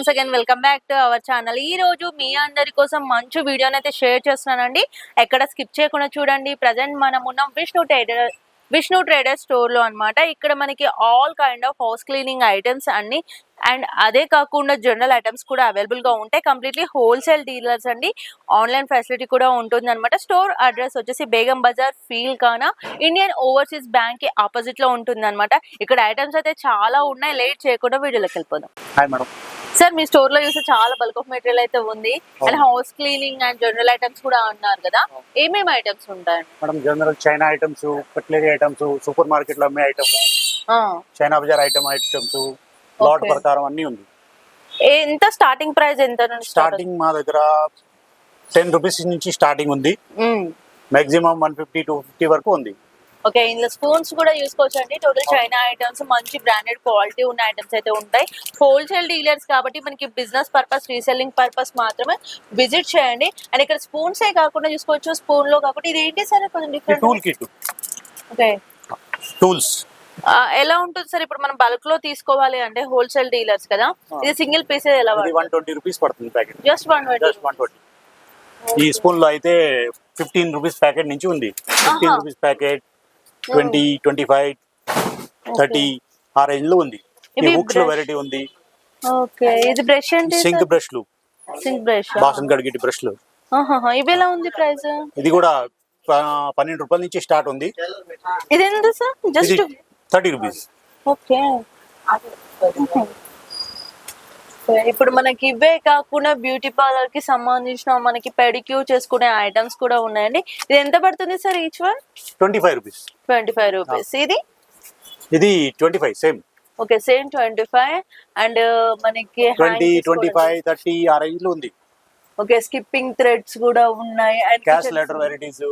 Once again welcome back to our channel. ఈ రోజు మీ అందరి కోసం మంచి వీడియోని అయితే షేర్ చేస్తున్నానండి. ఎక్కడ స్కిప్ చేయకుండా చూడండి. ప్రజెంట్ మనం ఉన్నాం విష్ణు ట్రేడర్స్ స్టోర్ లో అన్నమాట. ఇక్కడ మనకి all kind of house cleaning items అన్ని అండ్ అదే కాకుండా జనరల్ ఐటమ్స్ కూడా అవైలబుల్ గా ఉంటాయి. కంప్లీట్లీ హోల్సేల్ డీలర్స్ అండి. ఆన్లైన్ ఫెసిలిటీ కూడా ఉంటుంది అనమాట. స్టోర్ అడ్రస్ వచ్చేసి బేగం బజార్ ఫీల్ కానా ఇండియన్ ఓవర్సీస్ బ్యాంక్ కి ఆపోజిట్ లో ఉంటుంది అనమాట. ఇక్కడ ఐటమ్స్ అయితే చాలా ఉన్నాయి. లేట్ చేయకుండా వీడియోలోకి వెళ్ళిపోదాం. Hi madam. సార్, మీ స్టోర్ లో చూస్తే చాలా బల్క్ ఆఫ్ మెటీరియల్ అయితే ఉంది. And house cleaning and general items కూడా అన్నారు కదా, ఏమేమి ఐటమ్స్ ఉంటాయి madam? General China items, cutlery items, supermarket లో అమ్మే item, China bazaar items, lot ప్రకారం అన్ని ఉంది. ఎంత స్టార్టింగ్ ప్రైస్ ఎంత? స్టార్టింగ్ మా దగ్గర 10 రూపీస్ నుంచి స్టార్టింగ్ ఉంది. మాక్సిమం 150 to 250 వరకు ఉంది. ఓకే, ఇందులో స్పూన్స్ కూడా చూసుకోవచ్చు అండి. టోటల్ చైనా ఐటమ్స్, మంచి బ్రాండెడ్ క్వాలిటీ ఉన్న ఐటమ్స్ అయితే ఉంటాయి. హోల్సేల్ డీలర్స్ కాబట్టి మనకి బిజినెస్ పర్పస్, రీసెల్లింగ్ పర్పస్ మాత్రమే విజిట్ చేయండి. అండ్ ఇక్కడ స్పూన్స్ ఏ కాకుండా చూసుకోవచ్చు, స్పూన్ లో కాకుండా ఇది ఏంటి సార్? కొంచెం different tool kit. Okay, tools ఎలా ఉంటుంది సార్? ఇప్పుడు మనం బల్క్ లో తీసుకోవాలి అంటే హోల్సేల్ డీలర్స్ కదా, ఇది సింగిల్ పీస్ ఎలా? 120 రూపీస్ పడుతుంది ప్యాకెట్. జస్ట్ 120. ఈ స్పూన్ లో అయితే 15 రూపీస్ ప్యాకెట్ నుంచి ఉంది. 15 రూపీస్ ప్యాకెట్, 20, 25, 30 ఆ రేంజ్ లో ఉంది. ఈ హుక్స్ లో వెరైటీ ఉంది. ఓకే, ఇది బ్రష్ అంటే సింక్ బ్రష్లు, సింక్ బ్రష్, బాసన్ కడిగే బ్రష్లు. ఇవి ఎలా ఉంది ప్రైస్? ఇది కూడా 12 రూపాయల నుంచి స్టార్ట్ ఉంది. ఇది ఎంత సార్? Just 30 rupees. ఓకే, ఇప్పుడు మనకి ఇవే కాకుండా బ్యూటీ పార్లర్ కి సంబంధించిన మనకి పెడిక్యూర్ చేసుకునే ఐటమ్స్ కూడా ఉన్నాయండి. ఇది ఎంత పడుతుంది sir each one? 25 rupees. 25 rupees. ఇది 25 సేమ్. Okay, same 25. అండ్ మనకి 20, 25, 30 ఆ రేంజ్ లో ఉంది. ఓకే, స్కిప్పింగ్ థ్రెడ్స్ కూడా ఉన్నాయి. అండ్ క్యాష్ లెటర్ వెరైటీస్,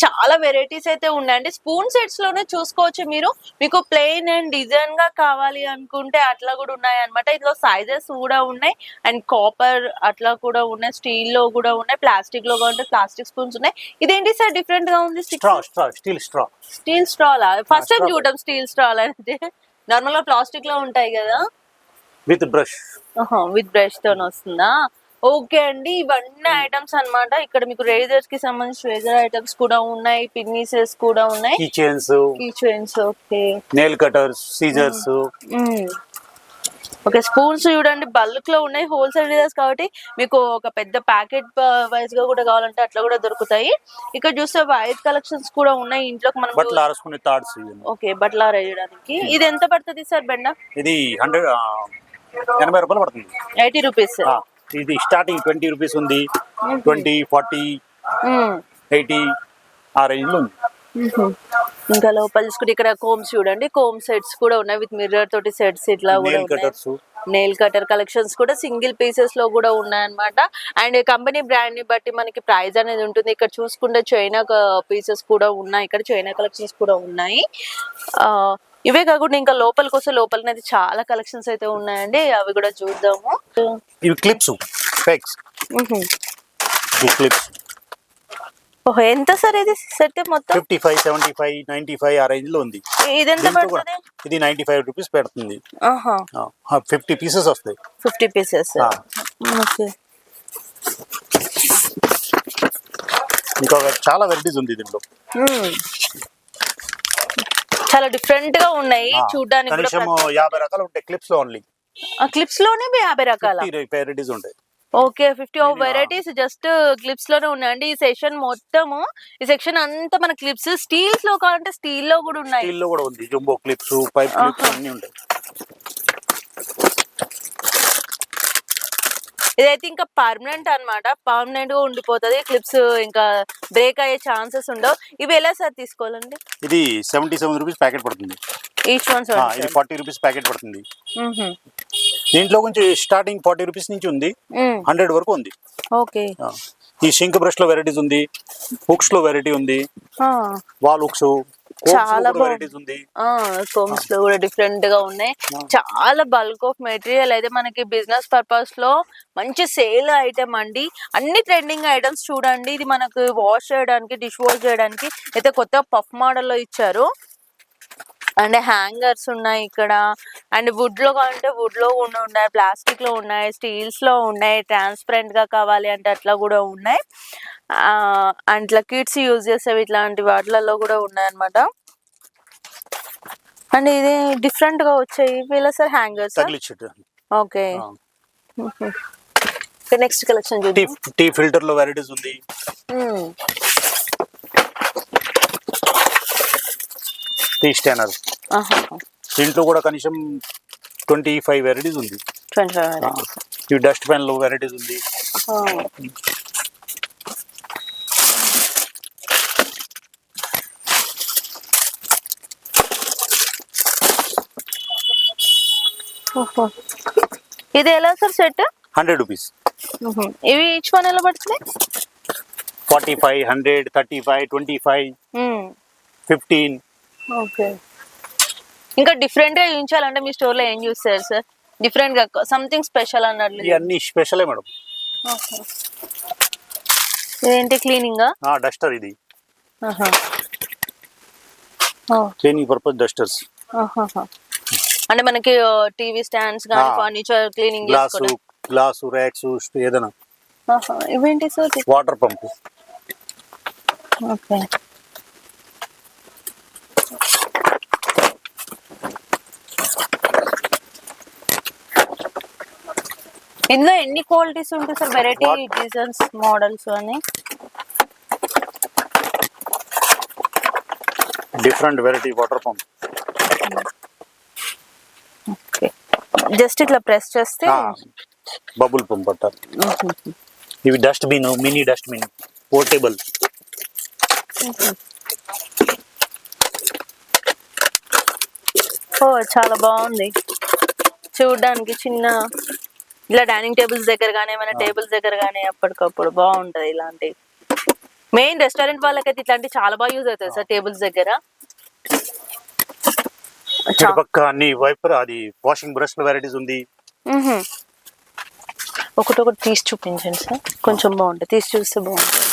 చాలా వెరైటీస్ అయితే ఉన్నాయండి. స్పూన్ సెట్స్ లోనే చూసుకోవచ్చు మీరు. మీకు ప్లెయిన్ అండ్ డిజైన్ గా కావాలి అనుకుంటే అట్లా కూడా ఉన్నాయి అనమాట. ఇందులో సైజెస్ కూడా ఉన్నాయి. అండ్ కాపర్ అట్లా కూడా ఉన్నాయి, స్టీల్ లో కూడా ఉన్నాయి, ప్లాస్టిక్ లో కూడా ప్లాస్టిక్ స్పూన్స్ ఉన్నాయి. ఇదేంటి సార్ డిఫరెంట్ గా ఉంది? స్టీల్ స్ట్రా లా? ఫస్ట్ టైం చూడడం స్టీల్ స్ట్రా అంటే. నార్మల్ గా ప్లాస్టిక్ లో ఉంటాయి కదా. విత్ బ్రష్ తో వస్తుందా? ఓకే అండి, ఇవన్నీ ఐటమ్స్ అన్నమాట. ఇక్కడ మీకు రేజర్స్ కి సంబంధించిన రేజర్ ఐటమ్స్ కూడా ఉన్నాయి, పిన్నీసెస్ కూడా ఉన్నాయి, key chains. Okay, nail cutters, scissors. Okay, spoons చూడండి బల్క్ లో ఉన్నాయి. హోల్సేల్ డీలర్స్ కాబట్టి మీకు ఒక పెద్ద ప్యాకెట్ వైజ్ గా కూడా కావాలంటే అట్లా కూడా దొరుకుతాయి. ఇక్కడ చూస్తే వైట్ కలెక్షన్స్ కూడా ఉన్నాయి. ఇంట్లో మనం బట్టలు ఆరేసుకునే తాడ్స్. ఓకే, బట్టలు ఆరేయడానికి. ఇది ఎంత పడుతుంది సార్ బెండ? ఇది 80 రూపాయలు పడుతుంది. 80 రూపీస్. ఇది స్టార్టింగ్ 20 రూపీస్ ఉంది, 20, 40, 80 ఆ రేంజ్ లో ఉంది. ఇంకా లోపల చూసుకుంటే ఇక్కడ కోమ్స్ చూడండి, కోమ్ సెట్స్ కూడా ఉన్నాయి విత్ మిర్రర్ తోటి సెట్స్ ఇట్లా కూడా ఉన్నాయి. నెయిల్ కటర్ కలెక్షన్స్ కూడా సింగిల్ పీసెస్ లో కూడా ఉన్నాయన్నమాట. అండ్ కంపెనీ బ్రాండ్ ని బట్టి మనకి ప్రైస్ అనేది ఉంటుంది. ఇక్కడ చూసుకుంటే చైనా పీసెస్ కూడా ఉన్నాయి, ఇక్కడ చైనా కలెక్షన్స్ కూడా ఉన్నాయి. ఇవే కాకుండా ఇంకా లోపలికి వస్తే లోపలనైతే చాలా కలెక్షన్స్ అయితే ఉన్నాయండి, అవి కూడా చూద్దాము. ఇవి క్లిప్స్, స్పెక్స్. క్లిప్స్ ఓహో, ఎంత సార్ ఇది సెట్ మొత్తం? 55, 75, 95 ఆ రేంజ్ లో ఉంది. ఇది ఎంత పడుతుంది? ఇది 95 రూపీస్ పెడుతుంది. 50 పీసెస్ వస్తాయి. 50 పీసెస్. ఓకే, ఇంకా చాలా వెరైటీస్ ఉంది దీంట్లో. చాలా డిఫరెంట్ గా ఉన్నాయి చూడడానికి. 50 రకాలు ఉంటాయి క్లిప్స్ లో. ఓన్లీ క్లిప్స్ లోనే 50 రకాల వెరైటీస్ ఉంటాయి. ఓకే, 50 వెరైటీస్ జస్ట్ క్లిప్స్ లోనే ఉన్నాయండి. ఈ సెక్షన్ మొత్తము, ఈ సెక్షన్ అంతా మన క్లిప్స్. స్టీల్స్ లో కావాలంటే స్టీల్ లో కూడా ఉన్నాయి. స్టీల్ లో కూడా ఉంది, జంబో క్లిప్స్, పైప్ క్లిప్స్ అన్ని ఉంటాయి. ఇదైతే ఇంకా పర్మనెంట్ అన్నమాట, పర్మనెంట్ గా ఉండిపోతుంది. క్లిప్స్ ఇంకా బ్రేక్ అయ్యే ఛాన్సెస్ ఉండవు. ఇవి ఎలా సార్ తీసుకోవాలండి? ఇది 77 రూపీస్ ప్యాకెట్ పడుతుంది. Each one. ఇది 40 రూపీస్ ప్యాకెట్ పడుతుంది. దీంట్లో కొంచెం స్టార్టింగ్ 40 రూపీస్ నుంచి ఉంది, 100 వరకు ఉంది. ఓకే, ఈ షింక్ బ్రష్ లో వెరైటీస్ ఉంది, హుక్స్ లో వెరైటీ ఉంది, వాల్ హుక్స్, చాలా వెరైటీస్ ఉంది. కోమ్స్ లో కూడా డిఫరెంట్ గా ఉన్నాయి. చాలా బల్క్ ఆఫ్ మెటీరియల్ అయితే మనకి బిజినెస్ పర్పస్ లో మంచి సేల్ ఐటమ్ అండి. అన్ని ట్రెండింగ్ ఐటమ్స్ చూడండి. ఇది మనకు వాష్ చేయడానికి, డిష్ వాష్ చేయడానికి అయితే కొత్త పఫ్ మోడల్ లో ఇచ్చారు. అండ్ హ్యాంగర్స్ ఉన్నాయి ఇక్కడ. అండ్ వుడ్ లో కావాలంటే వుడ్ లో కూడా ఉన్నాయి, ప్లాస్టిక్ లో ఉన్నాయి, స్టీల్స్ లో ఉన్నాయి, ట్రాన్స్పరెంట్ గా కావాలి అంటే అట్లా కూడా ఉన్నాయి. అండ్ ఇట్లా కిడ్స్ యూజ్ చేసేవి ఇట్లాంటి వాటిలలో కూడా ఉన్నాయి అనమాట. అండ్ ఇది డిఫరెంట్ గా వచ్చాయి వీళ్ళ sir hangers. Okay, next collection చూద్దాం. టీ ఫిల్టర్ లో వెరైటీస్ ఉంది. టీ స్టానర్ దీంట్లో కూడా కనీసం 25 వెరైటీస్ ఉంది. 25 ఈ డస్ట్ పెన్ లో వెరైటీస్ ఉంది. ఇది ఎలా సార్ సెట్? 100 రూపీస్. ఇవి ఈచ్ వన్ ఎలా పడుతున్నాయి? 45, 100, 35, 25, 15. ఓకే, ఇంకా డిఫరెంట్ గా చూపించాలంటే మీ స్టోర్ లో ఏం చూస్తారు సార్? డిఫరెంట్ గా సంథింగ్ స్పెషల్ అన్నట్లు. ఇవన్నీ స్పెషలే మేడం. ఇదేంటి క్లీనింగ్? డస్టర్ ఇది. Cleaning purpose dusters. అంటే మనకి టీవీ స్టాండ్స్ గానీ ఫర్నిచర్ క్లీనింగ్ చేసుకోవడం. గ్లాసు ర్యాక్స్ ఏదైనా. ఇవేంటి సార్? Water pump. ఓకే, ఇందులో ఎన్ని క్వాలిటీస్ ఉంటాయి సార్? వెరైటీ డిజైన్స్, మోడల్స్ అని different variety water pump. Just ఇట్లా ప్రెస్ చేస్తే బబుల్ పంప్ అంటారు. ఇవి dust bin, mini dust bin, portable. ఓ చాలా బాగుంది చూడడానికి. చిన్న ఇలా డైనింగ్ టేబుల్స్ దగ్గర కానీ ఏమైనా టేబుల్స్ దగ్గర కానీ అప్పటికప్పుడు బాగుంటది ఇలాంటి. మెయిన్ రెస్టారెంట్ వాళ్ళకైతే ఇట్లాంటి చాలా బాగా యూజ్ అవుతాయి సార్ టేబుల్స్ దగ్గర. పక్క అన్ని వైపర్ అది వాషింగ్ బ్రష్ వెరైటీస్ ఉంది. ఒకటి తీసి చూపించండి సార్, కొంచెం బాగుంటుంది, తీసి చూస్తే బాగుంటుంది.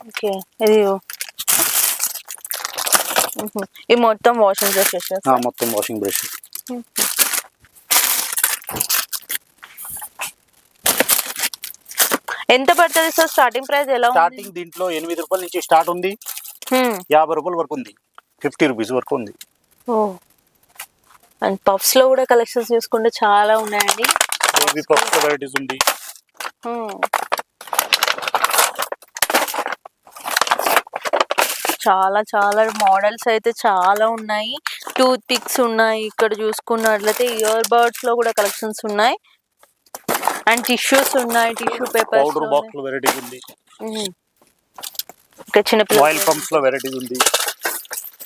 ఓకే, ఇది మొత్తం వాషింగ్ బ్రష్. మొత్తం వాషింగ్ బ్రష్. ఎంత పడుతుంది సార్ స్టార్టింగ్ ప్రైస్? ఎలా స్టార్టింగ్ దీంట్లో 8 రూపాయల నుంచి స్టార్ట్ ఉంది, 50 రూపాయల వరకు ఉంది, 50 రూపీస్ వరకు ఉంది. అండ్ పఫ్స్ లో కూడా కలెక్షన్స్ చూసుకుంటే చాలా ఉన్నాయండి. పఫ్స్ వెరైటీస్ ఉంది. చాలా చాలా మోడల్స్ అయితే చాలా ఉన్నాయి. టూత్ పిక్స్ ఉన్నాయి. ఇక్కడ చూసుకున్నట్లయితే ఇయర్ బడ్స్ లో కూడా కలెక్షన్స్ ఉన్నాయి. అండ్ టిష్యూస్ ఉన్నాయి, టిష్యూ పేపర్స్, పౌడర్ బాక్స్ లో వెరైటీస్ ఉంది. ఇక్కడ చిన్న పిల్లల ఆయిల్ పంప్స్ లో వెరైటీస్ ఉంది.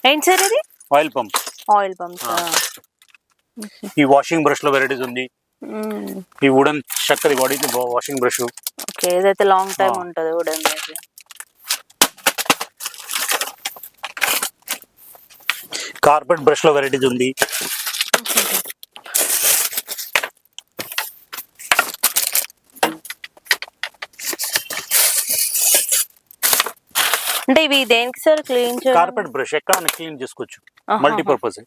ఏంటి సార్ ఇది? Oil pumps. Oil pumps. ఈ వాషింగ్ బ్రష్ లో వెరైటీస్ ఉంది. ఈ వుడెన్ చక్కది వాడి వాషింగ్ బ్రష్. ఓకే, ఇదైతే లాంగ్ టైం ఉంటుంది వుడెన్. కార్పెట్ బ్రష్ లో వెరైటీస్ ఉంది. అంటే ఇవి దేనికి సార్ క్లీన్ చేయాలి? కార్పెట్ బ్రష్ ఎక్కడ క్లీన్ చేసుకోవచ్చు, మల్టీపర్పస్.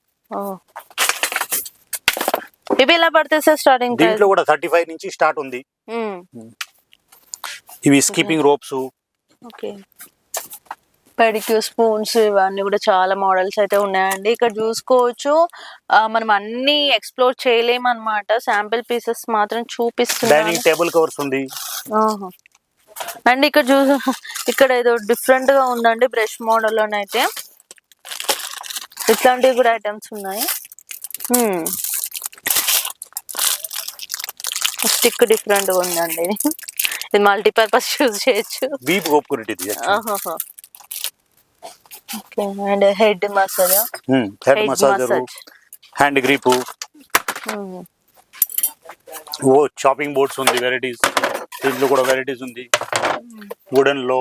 ఇవి ఎలా పడతాయి సార్ స్టార్టింగ్? దీంట్లో కూడా 35 నుంచి స్టార్ట్ ఉంది. ఇవి skipping ropes. Okay, pedicure spoons, ఇవన్నీ కూడా చాలా మోడల్స్ అయితే ఉన్నాయండి. ఇక్కడ చూసుకోవచ్చు. మనం అన్ని ఎక్స్ప్లోర్ చేయలేము అనమాట, శాంపిల్ పీసెస్ మాత్రం చూపిస్తున్నాను. డైనింగ్ టేబుల్ కవర్స్ ఉంది. అండ్ ఇక్కడ ఏదో డిఫరెంట్ గా ఉందండి, బ్రష్ మోడల్ లోనైతే ఇట్లాంటివి కూడా ఐటమ్స్ ఉన్నాయి. స్టిక్ డిఫరెంట్ గా ఉందండి. ఇది మల్టీపర్పస్ యూజ్ చేయొచ్చు. Okay, and head massage, hand grip, chopping boards ఉంది వెరైటీస్. దీంట్లో కూడా వెరైటీస్ ఉంది. వుడెన్ లో,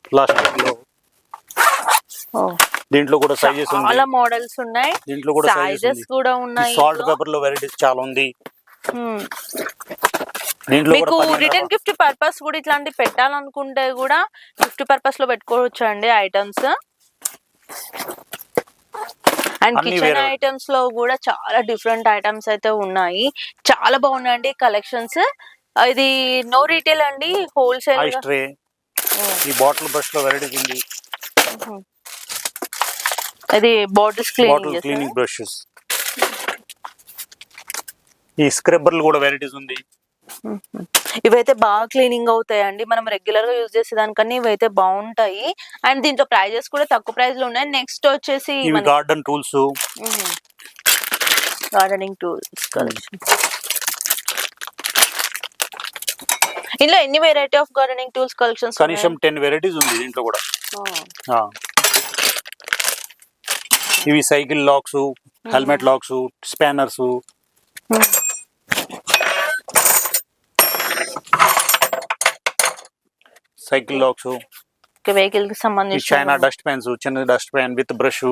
ప్లాస్టిక్ లో. దీంట్లో కూడా సైజెస్ ఉంది, చాలా మోడల్స్ ఉన్నాయి. దీంట్లో కూడా సైజెస్ కూడా ఉన్నాయి. సాల్ట్ పేపర్ లో వెరైటీస్ చాలా ఉంది. మీకు రిటర్న్ గిఫ్ట్ పర్పస్ కూడా ఇట్లాంటి పెట్టాలనుకుంటే కూడా గిఫ్ట్ పర్పస్ లో పెట్టుకోవచ్చు అండి ఐటమ్స్. అండ్ అన్ని కిచెన్ వేరే ఐటమ్స్ లో కూడా చాలా డిఫరెంట్ ఐటమ్స్ అయితే ఉన్నాయి. చాలా బాగున్నాయండి కలెక్షన్స్. ఇది నో రీటైల్ అండి, హోల్సేల్ ఐస్ ట్రే, ఈ బాటిల్ బ్రష్ లో వెరైటీస్ ఉంది. ఇది bottles bottle cleaning cleaning brushes, ఈ స్క్రబ్బర్లు కూడా వెరైటీస్ ఉంది. ఇవైతే బాగా క్లీనింగ్ అవుతాయండి, మనం రెగ్యులర్ గా యూజ్ చేసే దానికన్నా ఇవైతే బాగుంటాయి. అండ్ దీంట్లో ప్రైజెస్ కూడా తక్కువ ప్రైస్ లో ఉన్నాయి. నెక్స్ట్ వచ్చేసి ఇవి garden tools, gardening tools collection. ఇందులో ఎన్ని variety of gardening tools collections? కనీసం 10 వెరైటీస్ ఉంది దీంట్లో కూడా. ఇవి cycle lakhs, helmet lakhs, spanners, cycle lakhs, vehicle కి ఈ సంబంధించి చైనా డస్ట్ ప్యాన్స్, చిన్న డస్ట్ ప్యాన్ విత్ బ్రష్,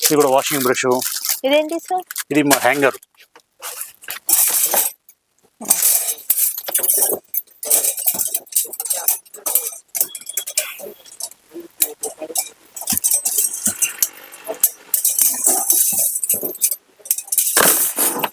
ఇది కూడా వాషింగ్ బ్రష్. ఇదేంటి సార్? ఇది హ్యాంగర్,